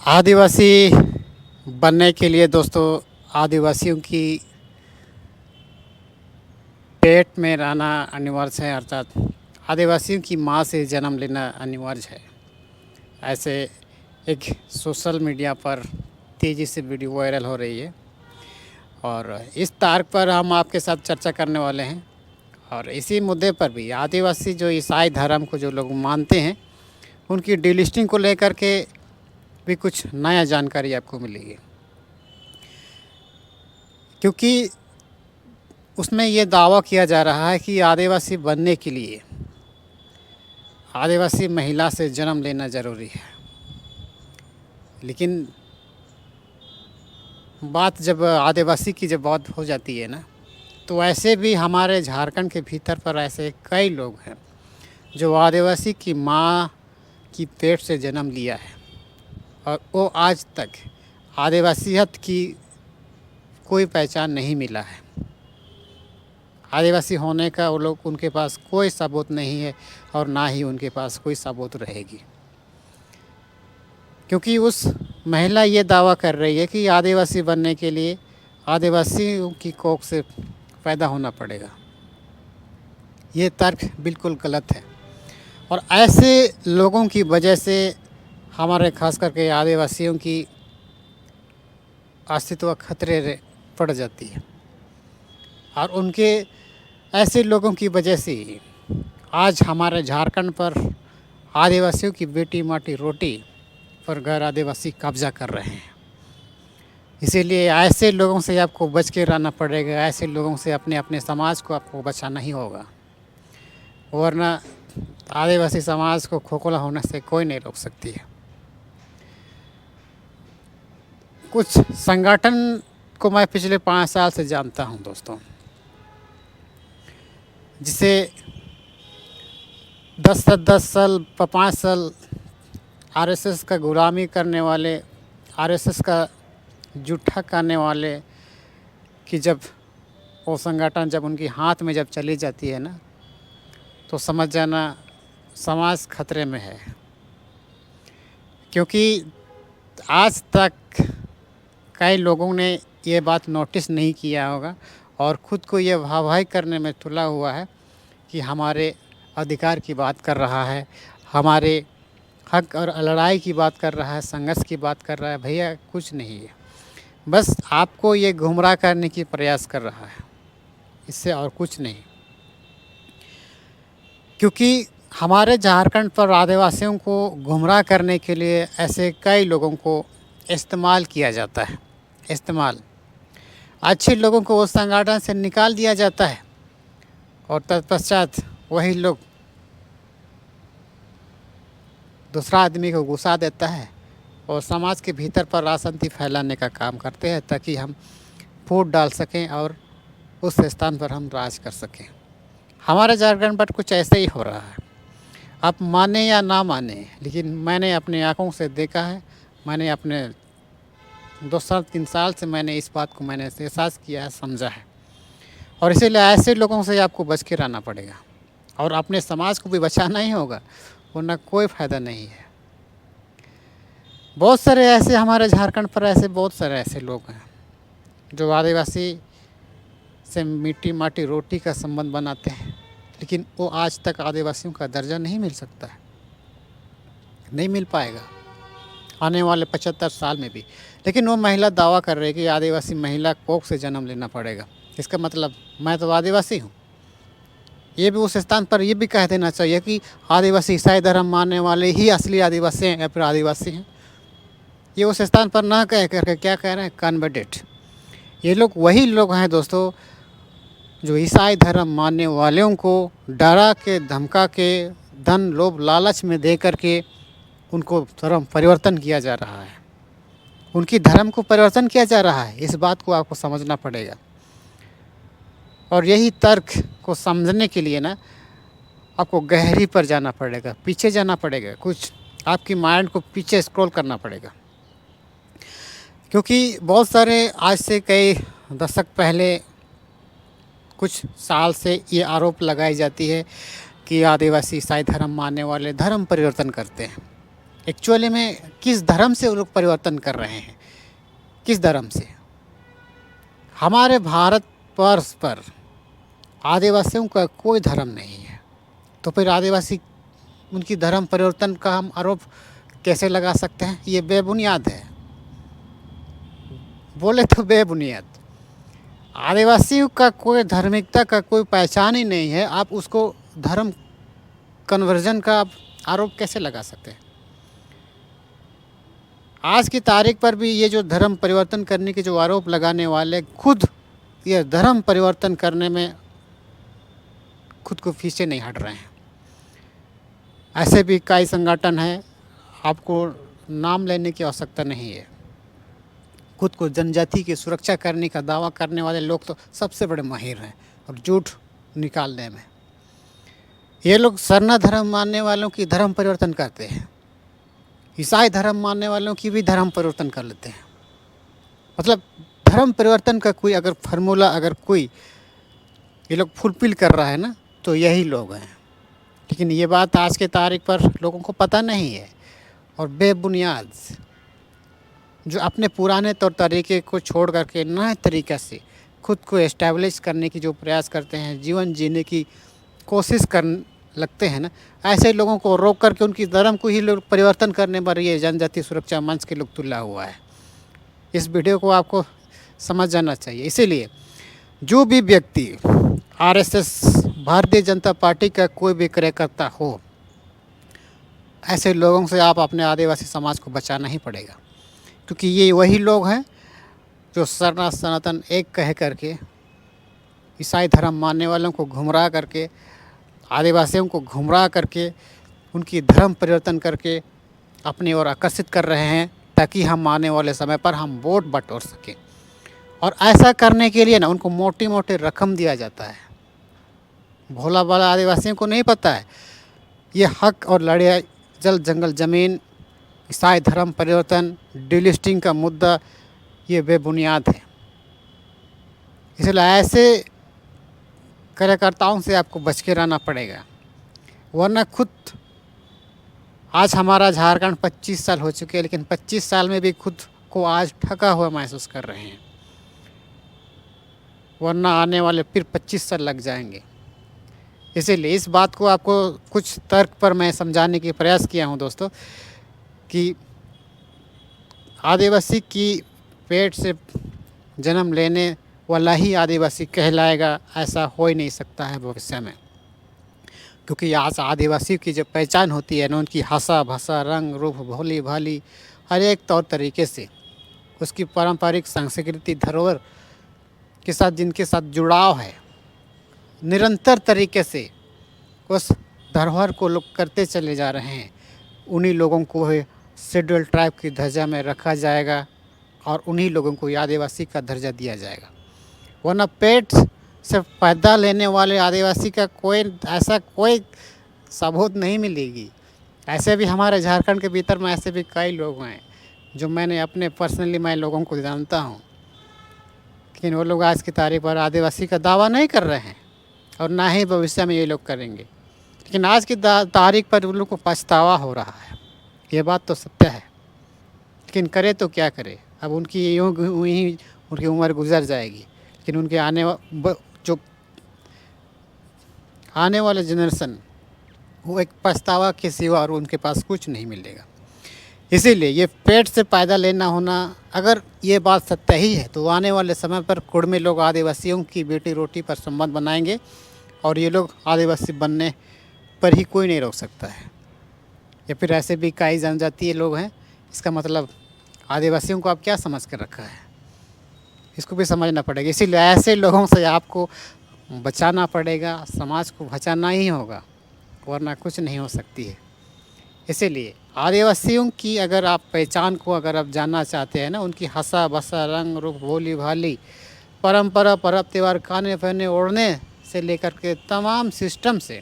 आदिवासी बनने के लिए दोस्तों आदिवासियों की पेट में रहना अनिवार्य है, अर्थात आदिवासियों की माँ से जन्म लेना अनिवार्य है। ऐसे एक सोशल मीडिया पर तेज़ी से वीडियो वायरल हो रही है और इस तार्क पर हम आपके साथ चर्चा करने वाले हैं। और इसी मुद्दे पर भी आदिवासी जो ईसाई धर्म को जो लोग मानते हैं उनकी डीलिस्टिंग को लेकर के भी कुछ नया जानकारी आपको मिलेगी, क्योंकि उसमें ये दावा किया जा रहा है कि आदिवासी बनने के लिए आदिवासी महिला से जन्म लेना ज़रूरी है। लेकिन बात जब आदिवासी की जब बात हो जाती है ना, तो ऐसे भी हमारे झारखंड के भीतर पर ऐसे कई लोग हैं जो आदिवासी की माँ की पेट से जन्म लिया है और वो आज तक आदिवासियत की कोई पहचान नहीं मिला है। आदिवासी होने का वो लोग उनके पास कोई सबूत नहीं है और ना ही उनके पास कोई सबूत रहेगी, क्योंकि उस महिला ये दावा कर रही है कि आदिवासी बनने के लिए आदिवासियों की कोख से पैदा होना पड़ेगा। ये तर्क बिल्कुल गलत है और ऐसे लोगों की वजह से हमारे खास करके आदिवासियों की अस्तित्व खतरे पड़ जाती है। और उनके ऐसे लोगों की वजह से ही आज हमारे झारखंड पर आदिवासियों की बेटी माटी रोटी पर गैर आदिवासी कब्जा कर रहे हैं। इसीलिए ऐसे लोगों से आपको बच के रहना पड़ेगा। ऐसे लोगों से अपने अपने समाज को आपको बचाना ही होगा, वरना आदिवासी समाज को खोखला होने से कोई नहीं रोक सकती है। कुछ संगठन को मैं पिछले 5 साल से जानता हूं दोस्तों, जिसे 10 साल 5 साल आरएसएस का गुलामी करने वाले, आरएसएस का जूठा करने वाले कि जब वो संगठन जब उनकी हाथ में जब चली जाती है ना, तो समझ जाना समाज खतरे में है। क्योंकि आज तक कई लोगों ने ये बात नोटिस नहीं किया होगा और ख़ुद को ये वाहवाही करने में तुला हुआ है कि हमारे अधिकार की बात कर रहा है, हमारे हक और लड़ाई की बात कर रहा है, संघर्ष की बात कर रहा है। भैया कुछ नहीं है, बस आपको ये गुमराह करने की प्रयास कर रहा है, इससे और कुछ नहीं। क्योंकि हमारे झारखंड पर आदिवासियों को गुमराह करने के लिए ऐसे कई लोगों को इस्तेमाल किया जाता है। इस्तेमाल अच्छे लोगों को उस संगठन से निकाल दिया जाता है और तत्पश्चात वही लोग दूसरा आदमी को घुसा देता है और समाज के भीतर पर अशांति फैलाने का काम करते हैं, ताकि हम फूट डाल सकें और उस स्थान पर हम राज कर सकें। हमारे झारखंड पर कुछ ऐसे ही हो रहा है। आप माने या ना माने, लेकिन मैंने अपने आँखों से देखा है। मैंने अपने 2 साल 3 साल से मैंने इस बात को मैंने एहसास किया है, समझा है। और इसीलिए ऐसे लोगों से आपको बच के रहना पड़ेगा और अपने समाज को भी बचाना ही होगा, वरना कोई फ़ायदा नहीं है। बहुत सारे ऐसे हमारे झारखंड पर ऐसे बहुत सारे ऐसे लोग हैं जो आदिवासी से मीठी माटी रोटी का संबंध बनाते हैं, लेकिन वो आज तक आदिवासियों का दर्जा नहीं मिल सकता है, नहीं मिल पाएगा आने वाले 75 साल में भी। लेकिन वो महिला दावा कर रही है कि आदिवासी महिला कोख से जन्म लेना पड़ेगा। इसका मतलब मैं तो आदिवासी हूँ। ये भी उस स्थान पर ये भी कह देना चाहिए कि आदिवासी ईसाई धर्म मानने वाले ही असली आदिवासी हैं या फिर आदिवासी हैं। ये उस स्थान पर ना कह करके क्या कह रहे हैं, कन्वर्टेड। ये लोग वही लोग हैं दोस्तों जो ईसाई धर्म मानने वालों को डरा के, धमका के, धन लोभ लालच में दे करके उनको धर्म परिवर्तन किया जा रहा है, उनकी धर्म को परिवर्तन किया जा रहा है। इस बात को आपको समझना पड़ेगा। और यही तर्क को समझने के लिए ना आपको गहरी पर जाना पड़ेगा, पीछे जाना पड़ेगा, कुछ आपकी माइंड को पीछे स्क्रॉल करना पड़ेगा। क्योंकि बहुत सारे आज से कई दशक पहले कुछ साल से ये आरोप लगाई जाती है कि आदिवासी ईसाई धर्म मानने वाले धर्म परिवर्तन करते हैं। एक्चुअली में किस धर्म से वो लोग परिवर्तन कर रहे हैं, किस धर्म से? हमारे भारत वर्ष पर आदिवासियों का कोई धर्म नहीं है, तो फिर आदिवासी उनकी धर्म परिवर्तन का हम आरोप कैसे लगा सकते हैं? ये बेबुनियाद है, बोले तो बेबुनियाद। आदिवासियों का कोई धार्मिकता का कोई पहचान ही नहीं है, आप उसको धर्म कन्वर्जन का आप आरोप कैसे लगा सकते हैं? आज की तारीख पर भी ये जो धर्म परिवर्तन करने के जो आरोप लगाने वाले खुद ये धर्म परिवर्तन करने में खुद को पीछे नहीं हट रहे हैं। ऐसे भी कई संगठन हैं, आपको नाम लेने की आवश्यकता नहीं है। खुद को जनजाति की सुरक्षा करने का दावा करने वाले लोग तो सबसे बड़े माहिर हैं और झूठ निकालने में। ये लोग सरना धर्म मानने वालों की धर्म परिवर्तन करते हैं, ईसाई धर्म मानने वालों की भी धर्म परिवर्तन कर लेते हैं। मतलब धर्म परिवर्तन का कोई अगर फार्मूला अगर कोई ये लोग फुलफिल कर रहा है ना, तो यही लोग हैं। लेकिन ये बात आज के तारीख पर लोगों को पता नहीं है और बेबुनियाद जो अपने पुराने तौर तरीके को छोड़ करके नए तरीक़े से खुद को एस्टैब्लिश करने की जो प्रयास करते हैं, जीवन जीने की कोशिश कर लगते हैं ना, ऐसे लोगों को रोक करके उनकी धर्म को ही लोग परिवर्तन करने पर ये जनजाति सुरक्षा मंच के लोग तुला हुआ है। इस वीडियो को आपको समझ जाना चाहिए। इसीलिए जो भी व्यक्ति आरएसएस भारतीय जनता पार्टी का कोई भी कार्यकर्ता हो, ऐसे लोगों से आप अपने आदिवासी समाज को बचाना ही पड़ेगा, क्योंकि ये वही लोग हैं जो सरना सनातन एक कह करके ईसाई धर्म मानने वालों को गुमराह करके, आदिवासियों को गुमराह करके, उनकी धर्म परिवर्तन करके अपनी ओर आकर्षित कर रहे हैं, ताकि हम आने वाले समय पर हम वोट बटोर सकें। और ऐसा करने के लिए ना उनको मोटी मोटी रकम दिया जाता है। भोला भाला आदिवासियों को नहीं पता है ये हक और लड़ाई, जल जंगल ज़मीन, ईसाई धर्म परिवर्तन, डिलिस्टिंग का मुद्दा ये बेबुनियाद है। इसलिए ऐसे कार्यकर्ताओं से आपको बच के रहना पड़ेगा, वरना खुद आज हमारा झारखंड 25 साल हो चुके हैं, लेकिन 25 साल में भी खुद को आज ठगा हुआ महसूस कर रहे हैं, वरना आने वाले फिर 25 साल लग जाएंगे। इसीलिए इस बात को आपको कुछ तर्क पर मैं समझाने की प्रयास किया हूँ दोस्तों, कि आदिवासी की पेट से जन्म लेने वाला ही आदिवासी कहलाएगा, ऐसा हो ही नहीं सकता है भविष्य में। क्योंकि आज आदिवासी की जो पहचान होती है ना, उनकी भाषा भाषा, रंग रूप, भोली भाली, हर एक तौर तरीके से उसकी पारंपरिक सांस्कृतिक धरोहर के साथ जिनके साथ जुड़ाव है, निरंतर तरीके से उस धरोहर को लोग करते चले जा रहे हैं, उन्हीं लोगों को शेड्यूल ट्राइब की दर्जा में रखा जाएगा और उन्हीं लोगों को आदिवासी का दर्जा दिया जाएगा। वरना पेट से पैदा लेने वाले आदिवासी का कोई ऐसा कोई सबूत नहीं मिलेगी। ऐसे भी हमारे झारखंड के भीतर में ऐसे भी कई लोग हैं जो मैंने अपने पर्सनली मैं लोगों को जानता हूँ, लेकिन वो लोग आज की तारीख पर आदिवासी का दावा नहीं कर रहे हैं और ना ही भविष्य में ये लोग करेंगे। लेकिन आज की तारीख पर उन लोग को पछतावा हो रहा है, ये बात तो सत्य है। लेकिन करे तो क्या करे, अब उनकी यूँ ही उनकी उम्र गुजर जाएगी, लेकिन उनके आने वाले जनरेशन वो एक पछतावा के सिवा और उनके पास कुछ नहीं मिलेगा। इसीलिए ये पेट से पैदा लेना होना, अगर ये बात सत्य ही है, तो आने वाले समय पर कुड़मी लोग आदिवासियों की बेटी रोटी पर संबंध बनाएंगे और ये लोग आदिवासी बनने पर ही कोई नहीं रोक सकता है। या फिर ऐसे भी कई जनजातीय लोग हैं, इसका मतलब आदिवासियों को आप क्या समझ कर रखा है, इसको भी समझना पड़ेगा। इसीलिए ऐसे लोगों से आपको बचाना पड़ेगा, समाज को बचाना ही होगा, वरना कुछ नहीं हो सकती है। इसीलिए आदिवासियों की अगर आप पहचान को अगर आप जानना चाहते हैं ना, उनकी हंसा बसा, रंग रूप, भोली भाली, परंपरा, पर्व त्यौहार, खाने पहने ओढ़ने से लेकर के तमाम सिस्टम से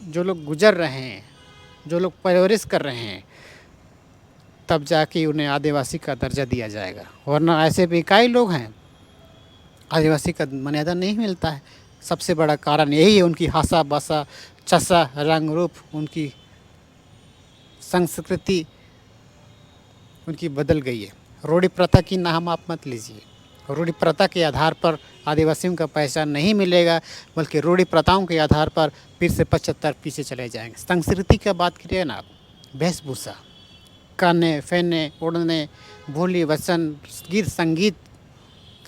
जो लोग गुजर रहे हैं, जो लोग परवरिश कर रहे हैं, तब जाके उन्हें आदिवासी का दर्जा दिया जाएगा। वरना ऐसे भी कई लोग हैं आदिवासी का मर्यादा नहीं मिलता है। सबसे बड़ा कारण यही है, उनकी हंसा बसा, चसा, रंग रूप, उनकी संस्कृति उनकी बदल गई है। रूढ़ी प्रथा की नाम आप मत लीजिए। रूढ़ी प्रथा के आधार पर आदिवासियों का पहचान नहीं मिलेगा, बल्कि रूढ़ी प्रथाओं के आधार पर फिर से 75 पीछे चले जाएंगे। संस्कृति का बात करिए ना आप, वेशभूषा, खाने पहनने ओढ़ने, बोली वचन, गीत संगीत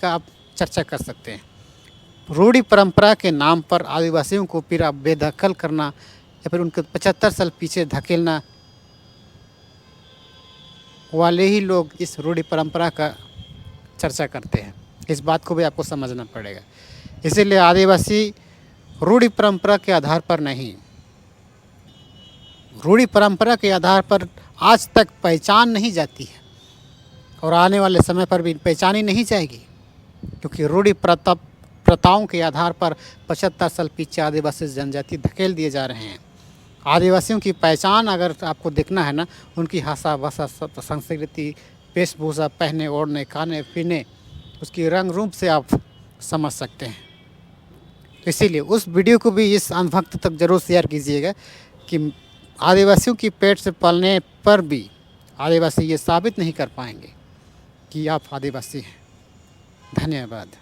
का आप चर्चा कर सकते हैं। रूढ़ी परंपरा के नाम पर आदिवासियों को फिर आप बेदखल करना या फिर उनको 75 साल पीछे धकेलना वाले ही लोग इस रूढ़ी परंपरा का चर्चा करते हैं। इस बात को भी आपको समझना पड़ेगा। इसीलिए आदिवासी रूढ़ी परंपरा के आधार पर नहीं, रूढ़ी परंपरा के आधार पर आज तक पहचान नहीं जाती है और आने वाले समय पर भी पहचानी नहीं जाएगी, क्योंकि रूढ़ी प्रथाओं के आधार पर 75 साल पीछे आदिवासी जनजाति धकेल दिए जा रहे हैं। आदिवासियों की पहचान अगर आपको देखना है ना, उनकी भाषा संस्कृति, वेशभूषा, पहने ओढ़ने, खाने पीने, उसकी रंग रूप से आप समझ सकते हैं। इसीलिए उस वीडियो को भी इस अंधभक्त तक जरूर शेयर कीजिएगा कि आदिवासियों की पेट से पलने पर भी आदिवासी ये साबित नहीं कर पाएंगे कि आप आदिवासी हैं। धन्यवाद।